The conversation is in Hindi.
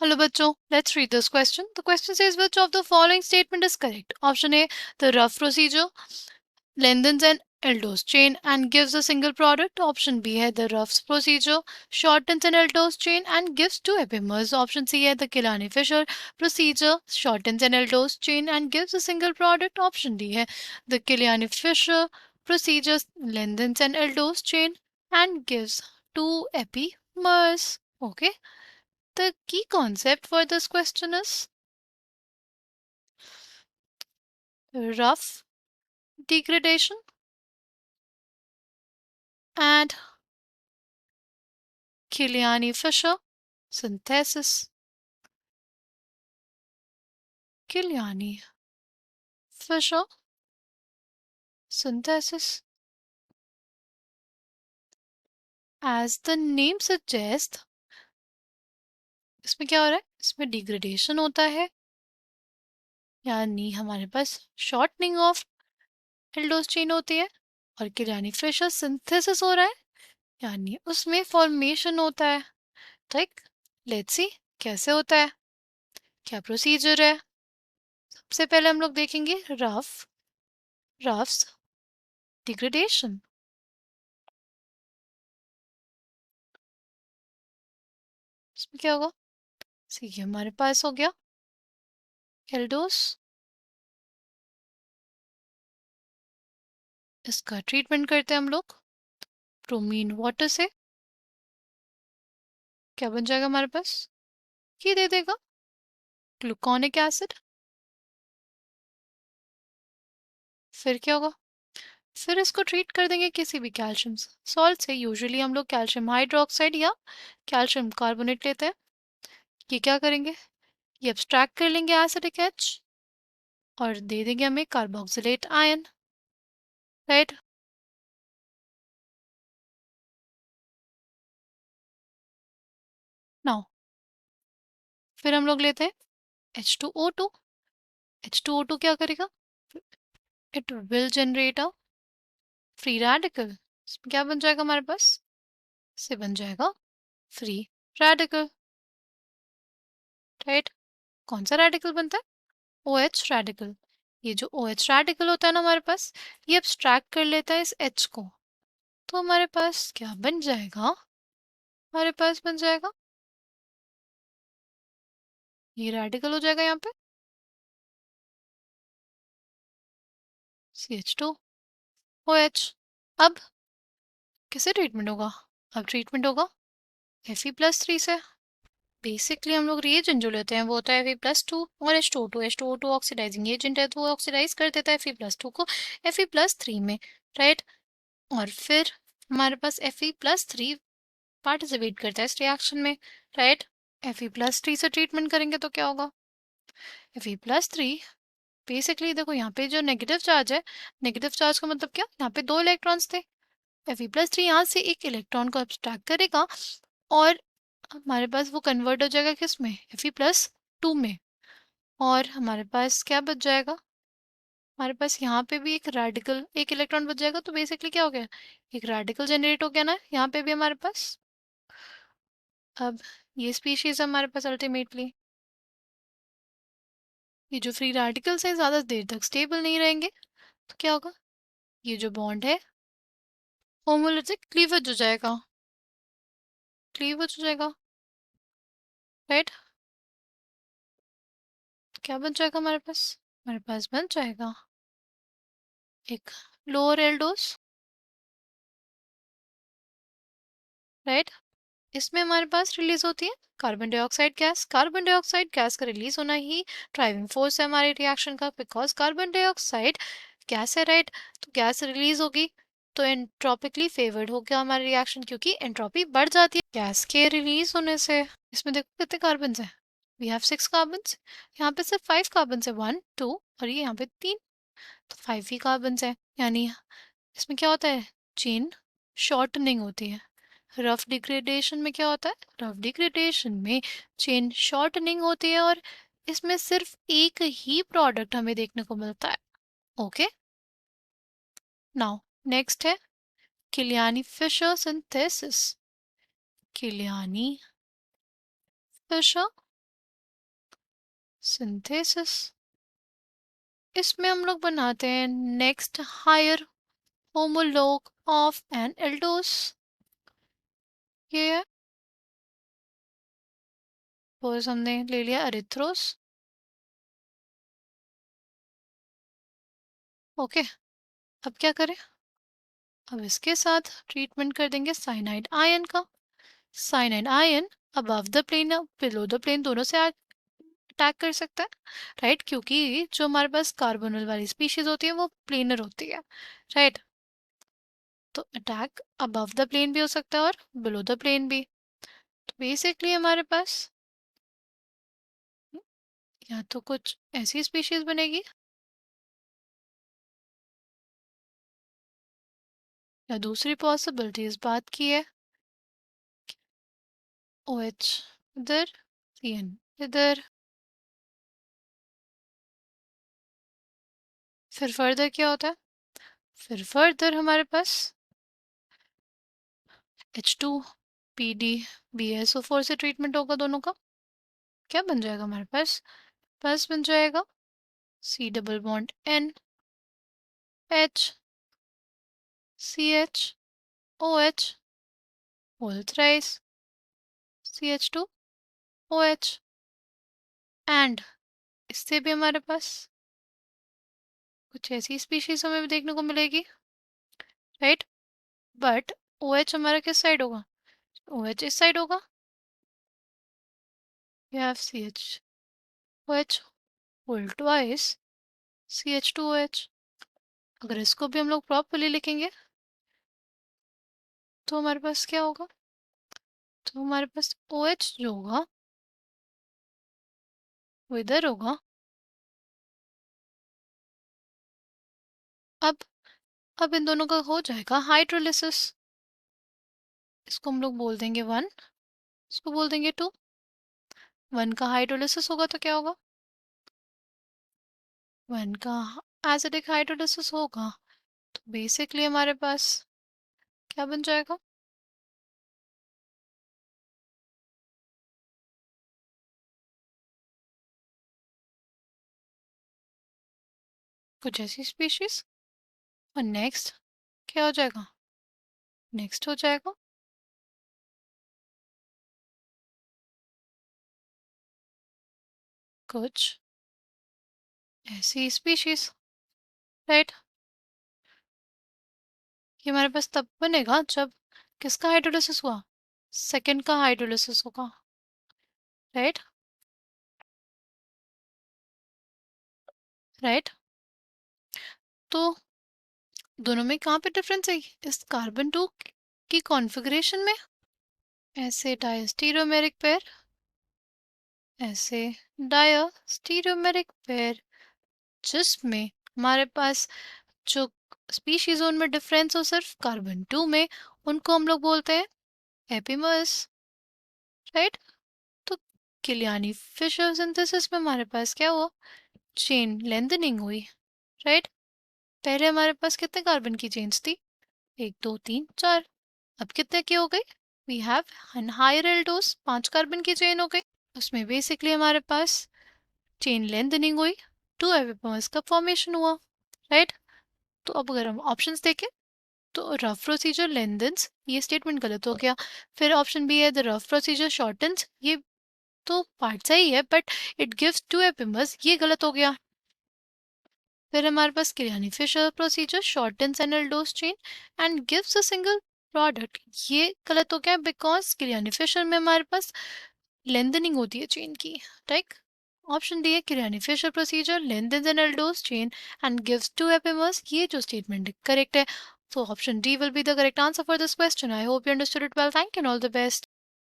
Hello बच्चों, let's read this question. The question says which of the following statement is correct? Option A, the rough procedure lengthens an aldose chain and gives a single product. Option B है the rough procedure shortens an aldose chain and gives two epimers. Option C है the Killiani-Fisher procedure shortens an aldose chain and gives a single product. Option D है the Killiani-Fisher procedure lengthens an aldose chain and gives two epimers. Okay. The key concept for this question is rough degradation and Killiani-Fisher synthesis. Killiani-Fisher synthesis. As the name suggests, इसमें क्या हो रहा है? इसमें डिग्रेडेशन होता है, यानी हमारे पास शॉर्टनिंग ऑफ एल्डोस चेन होती है, और किलियानी-फिशर सिंथेसिस हो रहा है, यानी उसमें फॉर्मेशन होता है. ठीक, लेट्स सी कैसे होता है, क्या प्रोसीजर है. सबसे पहले हम लोग देखेंगे रफ्स डिग्रेडेशन. इसमें क्या होगा? सी हमारे पास हो गया एल्डोस, इसका ट्रीटमेंट करते हैं हम लोग ब्रोमीन वाटर से. क्या बन जाएगा हमारे पास? ये दे देगा ग्लूकोनिक एसिड. फिर क्या होगा? फिर इसको ट्रीट कर देंगे किसी भी कैल्शियम सॉल्ट से. यूजुअली हम लोग कैल्शियम हाइड्रोक्साइड या कैल्शियम कार्बोनेट लेते हैं. ये क्या करेंगे? ये एब्स्ट्रैक्ट कर लेंगे एसिडिक एच और दे देंगे हमें कार्बोक्सिलेट आयन. राइट. नाउ फिर हम लोग लेते हैं H2O2. H2O2 क्या करेगा? It will generate a free radical. क्या बन जाएगा हमारे पास? से बन जाएगा फ्री रेडिकल. राइट. कौन सा रेडिकल बनता है? OH radical. ये जो OH रेडिकल होता है ना हमारे पास, ये एब्स्ट्रैक्ट कर लेता है इस H को. तो हमारे पास क्या बन जाएगा? हमारे पास बन जाएगा ये रेडिकल हो जाएगा यहाँ पे CH2OH. अब किससे ट्रीटमेंट होगा? अब ट्रीटमेंट होगा Fe+3 से. बेसिकली हम लोग रिएजेंट जो लेते हैं वो होता है Fe+2 और H2O2. H2O2 ऑक्सीडाइजिंग एजेंट है तो वो ऑक्सीडाइज कर देता है Fe+2 को Fe+3 में. राइट. और फिर हमारे पास Fe+3 पार्टिसिपेट करता है इस रिएक्शन में. राइट. Fe+3 से ट्रीटमेंट करेंगे तो क्या होगा? Fe+3 बेसिकली देखो यहाँ पे जो नेगेटिव चार्ज है, नेगेटिव चार्ज का मतलब क्या? यहाँ पे 2 इलेक्ट्रॉन्स थे. Fe+3 यहाँ से एक इलेक्ट्रॉन को एब्स्ट्रैक्ट करेगा और हमारे पास वो कन्वर्ट हो जाएगा किस में? Fe+2 में. और हमारे पास क्या बच जाएगा? हमारे पास यहाँ पे भी एक रेडिकल, एक इलेक्ट्रॉन बच जाएगा. तो बेसिकली क्या हो गया? एक रेडिकल जनरेट हो गया ना यहाँ पे भी हमारे पास. अब ये स्पीशीज हमारे पास अल्टीमेटली ये जो फ्री रेडिकल्स हैं ज़्यादा देर तक स्टेबल नहीं रहेंगे. तो क्या होगा? ये जो बॉन्ड है होमोलिटिक क्लीवेज हो जाएगा. क्लीवेज हो जाएगा. राइट. क्या बन जाएगा हमारे पास? हमारे पास बन जाएगा एक लोअर एल्डोस. राइट. इसमें हमारे पास रिलीज होती है carbon dioxide gas. Carbon dioxide gas का रिलीज होना ही ड्राइविंग फोर्स है हमारे रिएक्शन का, बिकॉज कार्बन डाइऑक्साइड गैस है. राइट. तो गैस रिलीज होगी तो एंट्रोपिकली फेवर्ड हो गया हमारा रिएक्शन, क्योंकि एंट्रोपी बढ़ जाती है गैस के रिलीज होने से. इसमें देखो कितने कार्बन है. We have 6 carbon. यहाँ पे सिर्फ 5 कार्बन है, 1 2 और ये यहाँ पे 3. तो 5 ही कार्बन है, यानी इसमें क्या होता है? चेन शॉर्टनिंग होती है. रफ डिग्रेडेशन में क्या होता है? रफ डिग्रेडेशन में चेन शॉर्टनिंग होती है और इसमें सिर्फ एक ही प्रोडक्ट हमें देखने को मिलता है. ओके. नाउ नेक्स्ट है किलियानी-फिशर सिंथेसिस. किलियानी-फिशर सिंथेसिस, इसमें हम लोग बनाते हैं next higher homologue of an aldose. ये है, सपोज हमने ले लिया एरिथ्रोस। ओके, अब क्या करें? अब इसके साथ ट्रीटमेंट कर देंगे साइनाइड आयन का। Cyanide ion above the plane below the plane दोनों से अटैक कर सकता है, राइट? क्योंकि जो हमारे पास कार्बोनिल वाली स्पीशीज होती है वो प्लेनर होती है, राइट? तो अटैक अबव द प्लेन भी हो सकता है और बिलो द प्लेन भी। तो बेसिकली हमारे पास या तो कुछ ऐसी स्पीशीज बनेगी या दूसरी पॉसिबिलिटी इस बात की है OH इधर, CN इधर। फिर फर्दर क्या होता है? फिर फर्दर हमारे पास H2PD BSO4 से ट्रीटमेंट होगा दोनों का। क्या बन जाएगा हमारे पास? बस बन जाएगा C double bond N H CH OH whole thrice CH2OH। And इससे भी हमारे पास कुछ ऐसी स्पीशीज हमें भी देखने को मिलेगी, राइट? बट OH हमारा किस साइड होगा? OH इस साइड होगा। We have CH OH whole twice CH2OH। अगर इसको भी हम लोग प्रॉपर्ली लिखेंगे तो हमारे पास क्या होगा? तो हमारे पास OH जो होगा वो इधर होगा। अब इन दोनों का हो जाएगा हाइड्रोलिसिस। इसको हम लोग बोल देंगे 1, इसको बोल देंगे 2। 1 का हाइड्रोलिसिस होगा तो क्या होगा? 1 का एसिडिक हाइड्रोलिसिस होगा तो बेसिकली हमारे पास क्या बन जाएगा? कुछ ऐसी स्पीशीज। और नेक्स्ट क्या हो जाएगा? नेक्स्ट हो जाएगा कुछ ऐसी स्पीशीज, राइट? ये हमारे पास तब बनेगा जब किसका हाइड्रोलिसिस हुआ? सेकंड का हाइड्रोलिसिस होगा, राइट? राइट, तो दोनों में कहाँ पे डिफरेंस है? इस कार्बन 2 की कॉन्फ़िगरेशन में। ऐसे डायस्टीरियोमेरिक पेयर, ऐसे डायस्टीरियोमेरिक पेयर, जिसमें हमारे पास जो स्पीशीज जोन में डिफरेंस हो सिर्फ कार्बन 2 में, उनको हम लोग बोलते हैं एपिमर्स, राइट? तो किलियानी फिशर सिंथेसिस में हमारे पास क्या हुआ? चेन लेंथनिंग हुई, राइट? पहले हमारे पास कितने कार्बन की चेन्स थी? 1 2 3 4। अब कितने की हो गई? We have higher aldose, 5 carbon की चेन हो गई। उसमें बेसिकली हमारे पास चेन लेंथनिंग हुई, 2 एपिमर्स का फॉर्मेशन हुआ, राइट? तो अब अगर हम ऑप्शंस देखें तो रफ प्रोसीजर लेंथन्स, ये स्टेटमेंट गलत हो गया। फिर ऑप्शन बी है द रफ प्रोसीजर शॉर्टन्स, ये तो पार्ट सही है बट इट गिव्स 2 एपिमर्स, ये गलत हो गया। फिर हमारे पास Kiliani Fischer procedure shortens an aldose chain and gives a single product, ये गलत हो गया बिकॉज किलियानी फिशर में हमारे पास लेंथनिंग होती है चेन की, राइट? ऑप्शन डी है Kiliani Fischer procedure lengthens an aldose chain and gives 2 epimers, ये जो स्टेटमेंट करेक्ट है। So option D will be the correct answer for this question. I hope you understood it well. Thank you and all the best.